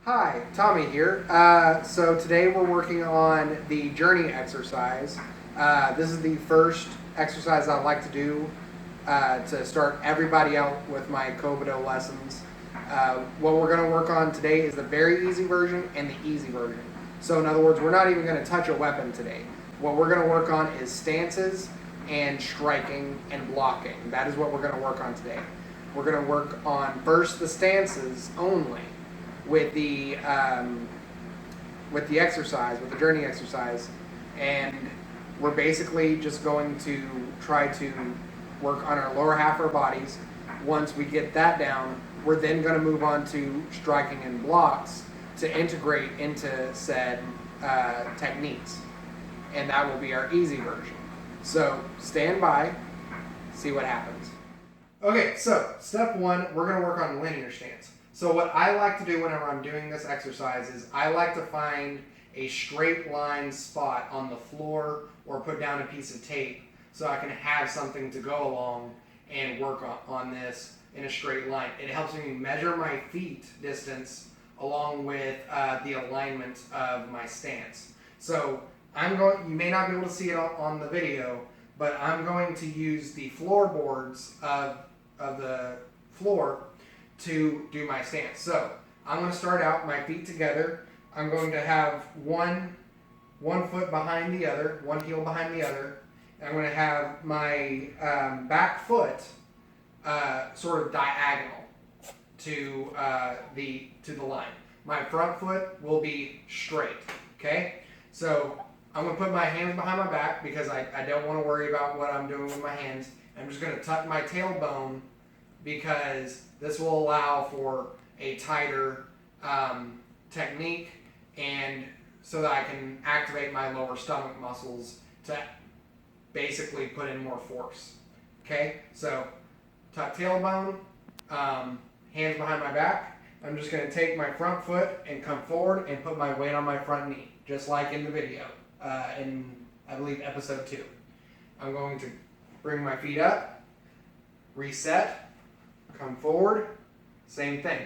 Hi, Tommy here. So today we're working on the journey exercise. This is the first exercise I like to do to start everybody out with my Kobudo lessons. What we're going to work on today is the very easy version and the easy version. So in other words, we're not even going to touch a weapon today. What we're going to work on is stances and striking and blocking. That is what we're going to work on today. We're going to work on first the stances only with the exercise, with the journey exercise, and we're basically just going to try to work on our lower half of our bodies. Once we get that down, we're then going to move on to striking and blocks to integrate into said techniques, and that will be our easy version. So stand by, see what happens. Okay, so step one, we're going to work on linear stance. So what I like to do whenever I'm doing this exercise is I like to find a straight line spot on the floor or put down a piece of tape so I can have something to go along and work on this in a straight line. It helps me measure my feet distance along with the alignment of my stance. So you may not be able to see it on the video, but I'm going to use the floorboards of the floor to do my stance. So I'm going to start out my feet together. I'm going to have one foot behind the other, one heel behind the other. And I'm going to have my back foot sort of diagonal to the line. My front foot will be straight. Okay, so I'm going to put my hands behind my back because I don't want to worry about what I'm doing with my hands. I'm just going to tuck my tailbone because this will allow for a tighter technique and so that I can activate my lower stomach muscles to basically put in more force. Okay, so tuck tailbone, hands behind my back. I'm just going to take my front foot and come forward and put my weight on my front knee, just like in the video, in I believe episode 2. I'm going to bring my feet up, reset, come forward, same thing.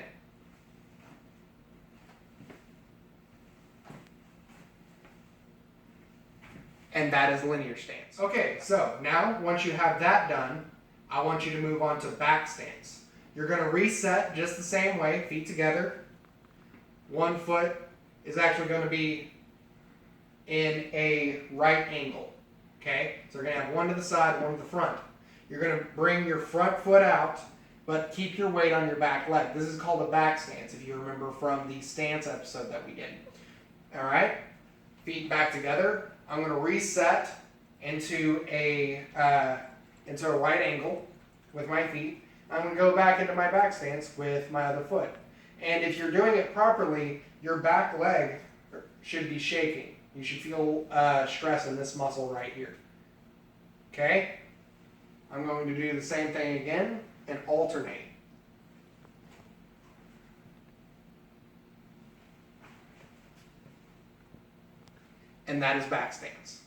And that is linear stance. Okay, so now once you have that done, I want you to move on to back stance. You're going to reset just the same way, feet together. One foot is actually going to be in a right angle. Okay, so we're going to have one to the side, one to the front. You're going to bring your front foot out, but keep your weight on your back leg. This is called a back stance, if you remember from the stance episode that we did. All right, feet back together. I'm going to reset into a right angle with my feet. I'm going to go back into my back stance with my other foot. And if you're doing it properly, your back leg should be shaking. You should feel stress in this muscle right here. Okay? I'm going to do the same thing again and alternate. And that is back stance.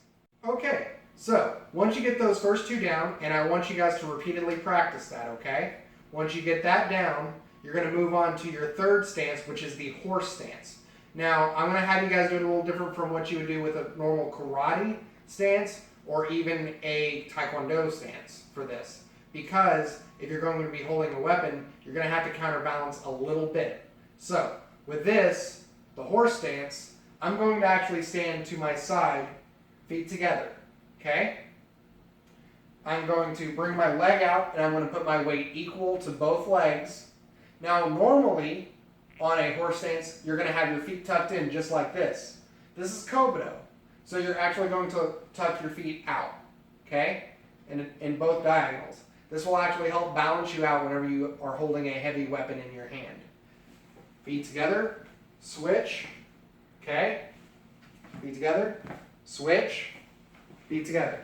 Okay, so once you get those first two down, and I want you guys to repeatedly practice that, okay? Once you get that down, you're going to move on to your third stance, which is the horse stance. Now, I'm going to have you guys do it a little different from what you would do with a normal karate stance or even a taekwondo stance for this. Because if you're going to be holding a weapon, you're going to have to counterbalance a little bit. So, with this, the horse stance, I'm going to actually stand to my side, feet together, okay? I'm going to bring my leg out and I'm going to put my weight equal to both legs. Now, normally, on a horse stance, you're going to have your feet tucked in just like this. This is Kobudo. So you're actually going to tuck your feet out, okay? In both diagonals. This will actually help balance you out whenever you are holding a heavy weapon in your hand. Feet together, switch, okay? Feet together, switch, feet together.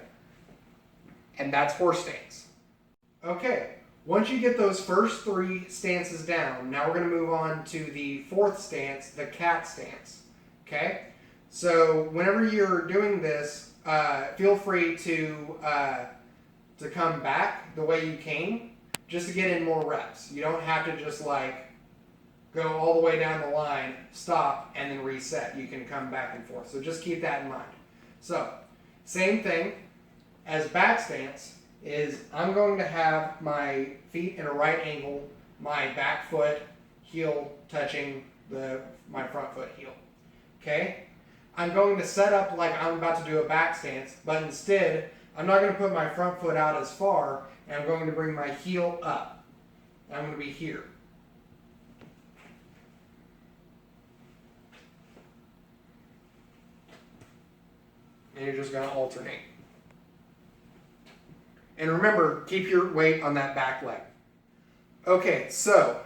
And that's horse stance. Okay, once you get those first three stances down, now we're going to move on to the fourth stance, the cat stance. Okay? So whenever you're doing this, feel free to come back the way you came just to get in more reps. You don't have to just like go all the way down the line, stop, and then reset. You can come back and forth. So just keep that in mind. So, same thing as back stance is I'm going to have my feet in a right angle, my back foot heel touching my front foot heel. Okay? I'm going to set up like I'm about to do a back stance, but instead, I'm not going to put my front foot out as far, and I'm going to bring my heel up. I'm going to be here. And you're just going to alternate. And remember, keep your weight on that back leg. Okay, so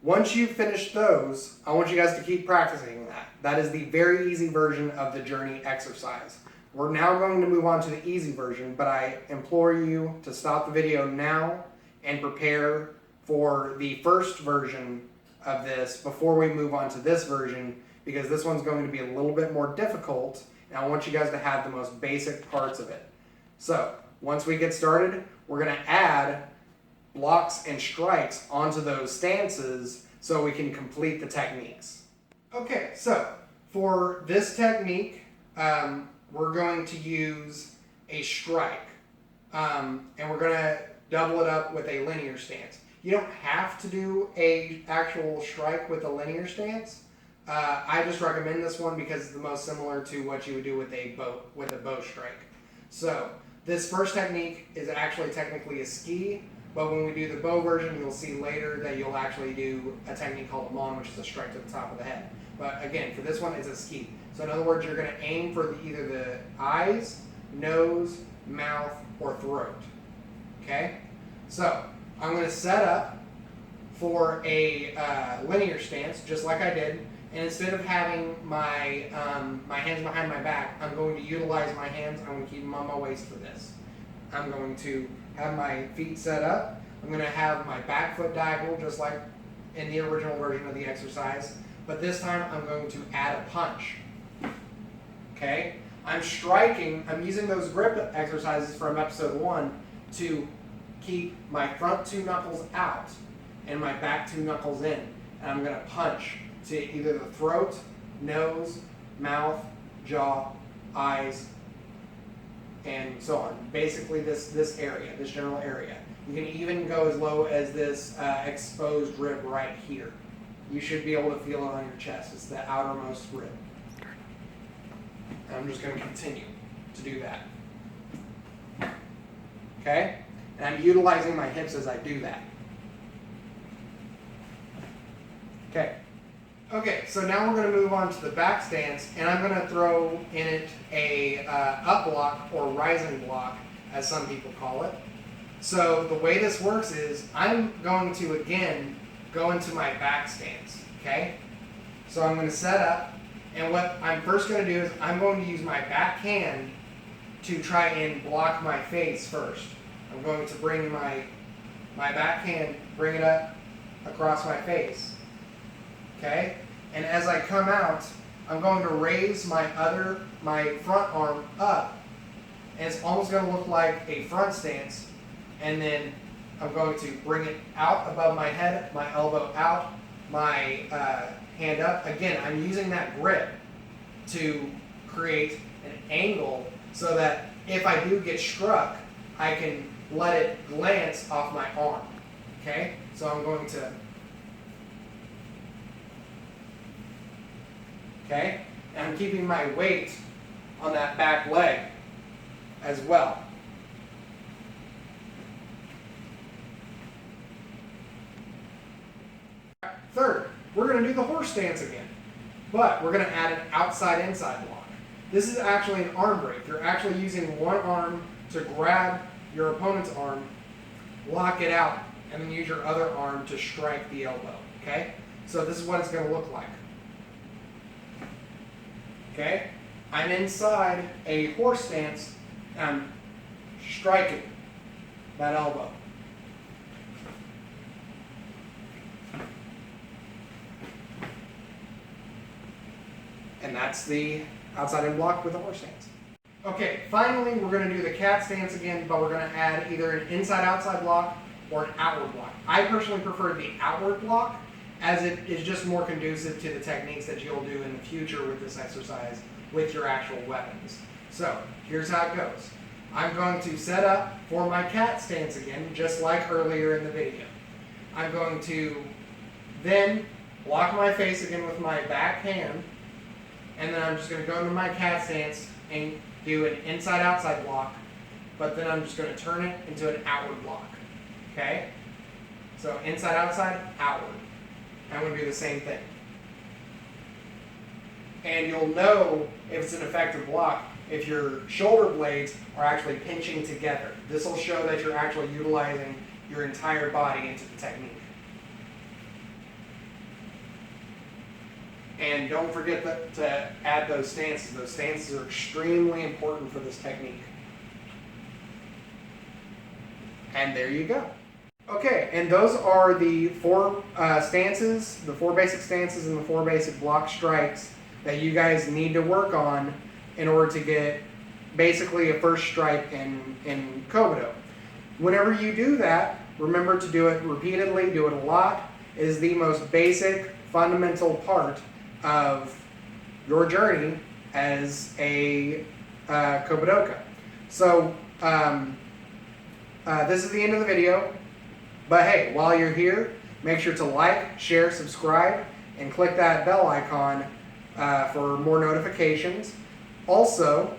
once you've finished those, I want you guys to keep practicing that. That is the very easy version of the journey exercise. We're now going to move on to the easy version, but I implore you to stop the video now and prepare for the first version of this before we move on to this version, because this one's going to be a little bit more difficult, and I want you guys to have the most basic parts of it. So, once we get started, we're going to add blocks and strikes onto those stances so we can complete the techniques. Okay, so for this technique, we're going to use a strike, and we're going to double it up with a linear stance. You don't have to do a actual strike with a linear stance. I just recommend this one because it's the most similar to what you would do with a bow strike. So this first technique is actually technically a ski, but when we do the bow version, you'll see later that you'll actually do a technique called a mon, which is a strike to the top of the head. But again, for this one, it's a ski. So in other words, you're going to aim for either the eyes, nose, mouth, or throat. Okay? So I'm going to set up for a linear stance, just like I did. And instead of having my hands behind my back, I'm going to utilize my hands. I'm going to keep them on my waist for this. I'm going to have my feet set up. I'm going to have my back foot diagonal, just like in the original version of the exercise. But this time, I'm going to add a punch. Okay? I'm striking. I'm using those grip exercises from episode 1 to keep my front 2 knuckles out and my back 2 knuckles in. And I'm going to punch to either the throat, nose, mouth, jaw, eyes, and so on. Basically this area, this general area. You can even go as low as this exposed rib right here. You should be able to feel it on your chest. It's the outermost rib. And I'm just going to continue to do that. Okay? And I'm utilizing my hips as I do that. Okay. Okay, so now we're going to move on to the back stance, and I'm going to throw in it a up block or rising block, as some people call it. So the way this works is I'm going to, again, go into my back stance, okay? So I'm going to set up, and what I'm first going to do is I'm going to use my back hand to try and block my face first. I'm going to bring my back hand, bring it up across my face. Okay? And as I come out, I'm going to raise my front arm up, and it's almost going to look like a front stance, and then I'm going to bring it out above my head, my elbow out, my hand up. Again, I'm using that grip to create an angle so that if I do get struck, I can let it glance off my arm. Okay? So I'm going to... Okay? And I'm keeping my weight on that back leg as well. Third, we're going to do the horse stance again, but we're going to add an outside-inside block. This is actually an arm break. You're actually using one arm to grab your opponent's arm, lock it out, and then use your other arm to strike the elbow. Okay? So this is what it's going to look like. Okay? I'm inside a horse stance, and I'm striking that elbow. And that's the outside in block with the horse stance. Okay, finally we're going to do the cat stance again, but we're going to add either an inside-outside block or an outward block. I personally prefer the outward block, as it is just more conducive to the techniques that you'll do in the future with this exercise with your actual weapons. So here's how it goes. I'm going to set up for my cat stance again, just like earlier in the video. I'm going to then block my face again with my back hand, and then I'm just going to go into my cat stance and do an inside-outside block, but then I'm just going to turn it into an outward block. Okay? So inside-outside, outward. I'm going to do the same thing. And you'll know if it's an effective block if your shoulder blades are actually pinching together. This will show that you're actually utilizing your entire body into the technique. And don't forget to add those stances. Those stances are extremely important for this technique. And there you go. Okay, and those are the four stances, the four basic stances and the four basic block strikes that you guys need to work on in order to get basically a first strike in Kobudo. Whenever you do that, remember to do it repeatedly, do it a lot. It is the most basic, fundamental part of your journey as a Kobudoka. So this is the end of the video. But hey, while you're here, make sure to like, share, subscribe, and click that bell icon for more notifications. Also,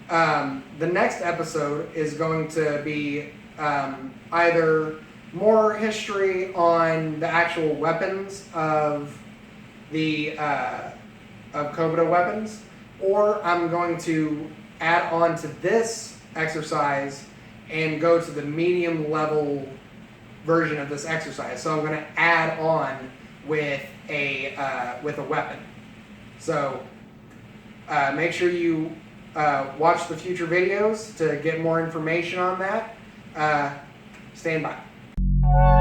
the next episode is going to be either more history on the actual weapons of the of Kobudo weapons, or I'm going to add on to this exercise and go to the medium level version of this exercise. So I'm going to add on with a weapon. So make sure you watch the future videos to get more information on that. Stand by.